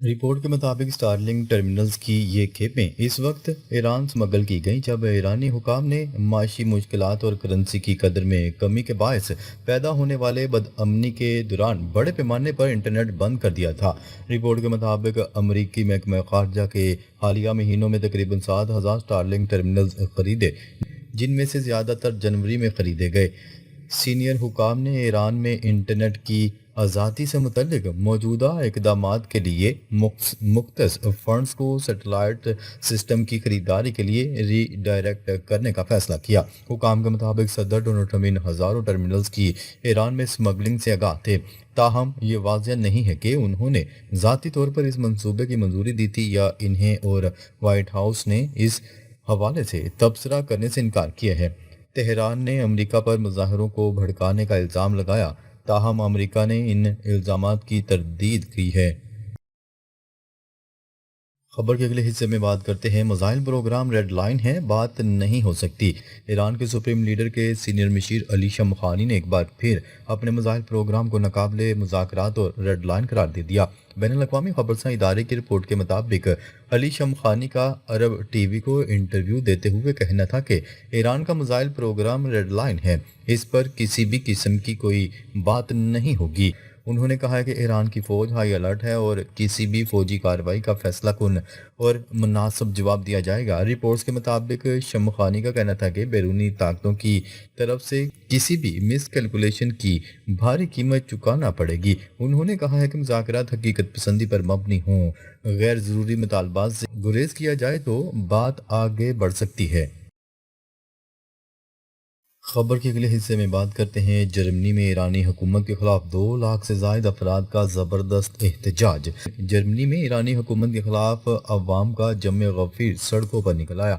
Report کے مطابق Starling terminals کی یہ کھیپیں اس وقت ایران سمگل کی گئیں جب ایرانی حکام نے معاشی مشکلات اور کرنسی کی قدر میں کمی کے باعث پیدا ہونے والے بدامنی کے دوران بڑے پیمانے پر انٹرنیٹ بند کر دیا تھا۔ رپورٹ کے مطابق امریکی محکمہ خارجہ کے حالیہ مہینوں میں تقریباً 7,000 سٹارلنگ ٹرمینلز خریدے، جن میں سے زیادہ تر جنوری میں خریدے گئے۔ سینئر حکام نے ایران میں انٹرنیٹ کی آزادی سے متعلق موجودہ اقدامات کے لیے مختص فنڈز کو سیٹلائٹ سسٹم کی خریداری کے لیے ری ڈائریکٹ کرنے کا فیصلہ کیا۔ حکام کے مطابق صدر ڈونلڈ ٹرمپ ان ہزاروں ٹرمینلز کی ایران میں اسمگلنگ سے آگاہ تھے، تاہم یہ واضح نہیں ہے کہ انہوں نے ذاتی طور پر اس منصوبے کی منظوری دی تھی یا انہیں اور وائٹ ہاؤس نے اس حوالے سے تبصرہ کرنے سے انکار کیا ہے۔ تہران نے امریکہ پر مظاہروں کو بھڑکانے کا الزام لگایا، تاہم امریکہ نے ان الزامات کی تردید کی ہے۔ خبر کے اگلے حصے میں بات کرتے ہیں، میزائل پروگرام ریڈ لائن ہے، بات نہیں ہو سکتی۔ ایران کے سپریم لیڈر کے سینئر مشیر علی شمخانی نے ایک بار پھر اپنے میزائل پروگرام کو ناقابل مذاکرات اور ریڈ لائن قرار دے دیا۔ بین الاقوامی خبرساں ادارے کی رپورٹ کے مطابق علی شمخانی کا عرب ٹی وی کو انٹرویو دیتے ہوئے کہنا تھا کہ ایران کا میزائل پروگرام ریڈ لائن ہے، اس پر کسی بھی قسم کی کوئی بات نہیں ہوگی۔ انہوں نے کہا کہ ایران کی فوج ہائی الرٹ ہے اور کسی بھی فوجی کارروائی کا فیصلہ کن اور مناسب جواب دیا جائے گا۔ رپورٹس کے مطابق شمخانی کا کہنا تھا کہ بیرونی طاقتوں کی طرف سے کسی بھی مس کیلکولیشن کی بھاری قیمت چکانا پڑے گی۔ انہوں نے کہا ہے کہ مذاکرات حقیقت پسندی پر مبنی ہوں، غیر ضروری مطالبات سے گریز کیا جائے تو بات آگے بڑھ سکتی ہے۔ خبر کے اگلے حصے میں بات کرتے ہیں، جرمنی میں ایرانی حکومت کے خلاف 2 لاکھ سے زائد افراد کا زبردست احتجاج۔ جرمنی میں ایرانی حکومت کے خلاف عوام کا جمع غفیر سڑکوں پر نکل آیا۔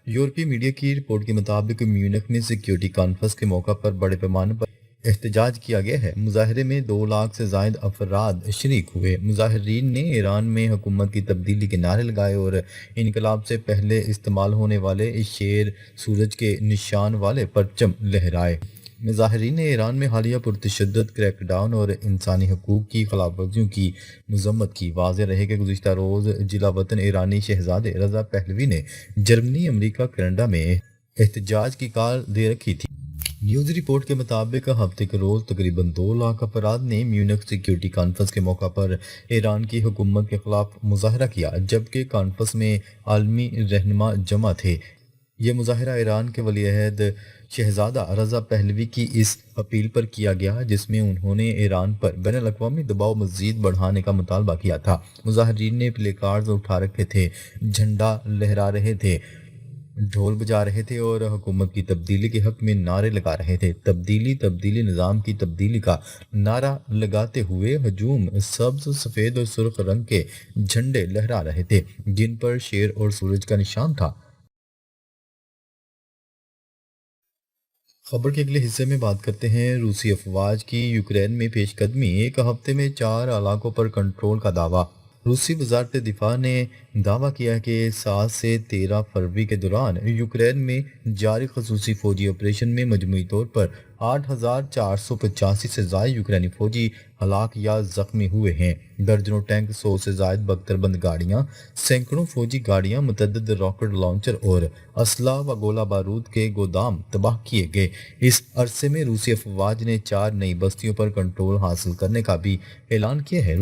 یورپی میڈیا کی رپورٹ کے مطابق میونخ میں سیکیورٹی کانفرنس کے موقع پر بڑے پیمانے پر احتجاج کیا گیا ہے۔ مظاہرے میں 2 لاکھ سے زائد افراد شریک ہوئے۔ مظاہرین نے ایران میں حکومت کی تبدیلی کے نعرے لگائے اور انقلاب سے پہلے استعمال ہونے والے شیر سورج کے نشان والے پرچم لہرائے۔ مظاہرین نے ایران میں حالیہ پرتشدد کریک ڈاؤن اور انسانی حقوق کی خلاف ورزیوں کی مذمت کی۔ واضح رہے کہ گزشتہ روز جلا وطن ایرانی شہزادے رضا پہلوی نے جرمنی، امریکہ، کینیڈا میں احتجاج کی کال دے رکھی تھی۔ نیوز رپورٹ کے مطابق ہفتے کے روز تقریباً 2 لاکھ افراد نے میونخ سیکیورٹی کانفرنس کے موقع پر ایران کی حکومت کے خلاف مظاہرہ کیا، جبکہ کانفرنس میں عالمی رہنما جمع تھے۔ یہ مظاہرہ ایران کے ولی عہد شہزادہ رضا پہلوی کی اس اپیل پر کیا گیا جس میں انہوں نے ایران پر بین الاقوامی دباؤ مزید بڑھانے کا مطالبہ کیا تھا۔ مظاہرین نے پلے کارڈز اٹھا رکھے تھے، جھنڈا لہرا رہے تھے، ڈھول بجا رہے تھے اور حکومت کی تبدیلی کے حق میں نعرے لگا رہے تھے۔ تبدیلی، تبدیلی، نظام کی تبدیلی کا نعرہ لگاتے ہوئے ہجوم سبز، سفید اور سرخ رنگ کے جھنڈے لہرا رہے تھے جن پر شیر اور سورج کا نشان تھا۔ خبر کے اگلے حصے میں بات کرتے ہیں، روسی افواج کی یوکرین میں پیش قدمی، ایک ہفتے میں 4 علاقوں پر کنٹرول کا دعویٰ۔ روسی وزارت دفاع نے دعویٰ کیا کہ 7 سے 13 فروری کے دوران یوکرین میں جاری خصوصی فوجی آپریشن میں مجموعی طور پر 8,485 سے زائد یوکرینی فوجی ہلاک یا زخمی ہوئے ہیں۔ درجنوں ٹینک، 100 سے زائد بختر بند گاڑیاں، سینکڑوں فوجی گاڑیاں، متعدد راکٹ لانچر اور اسلحہ و گولہ بارود کے گودام تباہ کیے گئے۔ اس عرصے میں روسی افواج نے 4 نئی بستیوں پر کنٹرول حاصل کرنے کا بھی اعلان کیا ہے۔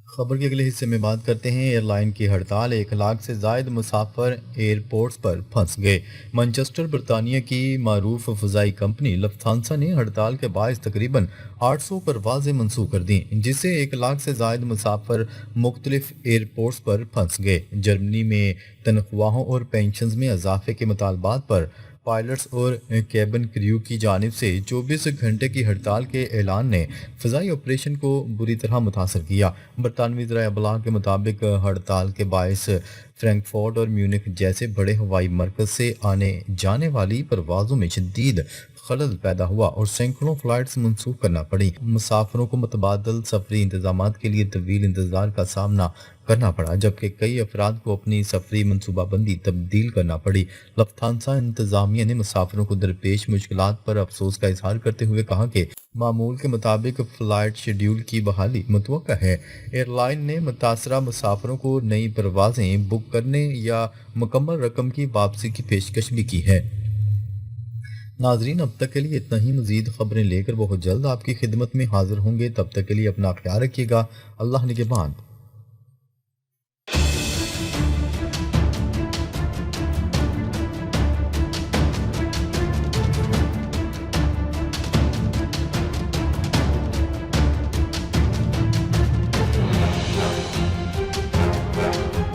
خبر کے اگلے حصے میں بات کرتے ہیں، ایئر لائن کی ہڑتال، 1 لاکھ سے زائد مسافر ایئرپورٹس پر پھنس گئے۔ مانچسٹر، برطانیہ کی معروف فضائی کمپنی لفتھانسا نے ہڑتال کے باعث تقریباً 800 پروازیں منسوخ کر دیں، جس سے 1 لاکھ سے زائد مسافر مختلف ایئرپورٹس پر پھنس گئے۔ جرمنی میں تنخواہوں اور پینشنز میں اضافے کے مطالبات پر پائلٹس اور کیبن کریو کی جانب سے 24 گھنٹے کی ہڑتال کے اعلان نے فضائی آپریشن کو بری طرح متاثر کیا۔ برطانوی ذرائع ابلاغ کے مطابق ہڑتال کے باعث فرینکفرٹ اور میونخ جیسے بڑے ہوائی مرکز سے آنے جانے والی پروازوں میں شدید خلل پیدا ہوا اور سینکڑوں فلائٹس منسوخ کرنا پڑی۔ مسافروں کو متبادل سفری انتظامات کے لیے طویل انتظار کا سامنا کرنا پڑا، جبکہ کئی افراد کو اپنی سفری منصوبہ بندی تبدیل کرنا پڑی۔ لفتھانسا انتظامیہ نے مسافروں کو درپیش مشکلات پر افسوس کا اظہار کرتے ہوئے کہا کہ معمول کے مطابق فلائٹ شیڈول کی بحالی متوقع ہے۔ ایئر لائن نے متاثرہ مسافروں کو نئی پروازیں بک کرنے یا مکمل رقم کی واپسی کی پیشکش بھی کی ہے۔ ناظرین، اب تک کے لیے اتنا ہی۔ مزید خبریں لے کر بہت جلد آپ کی خدمت میں حاضر ہوں گے۔ تب تک کے لیے اپنا خیال رکھیے گا۔ اللہ نگہبان۔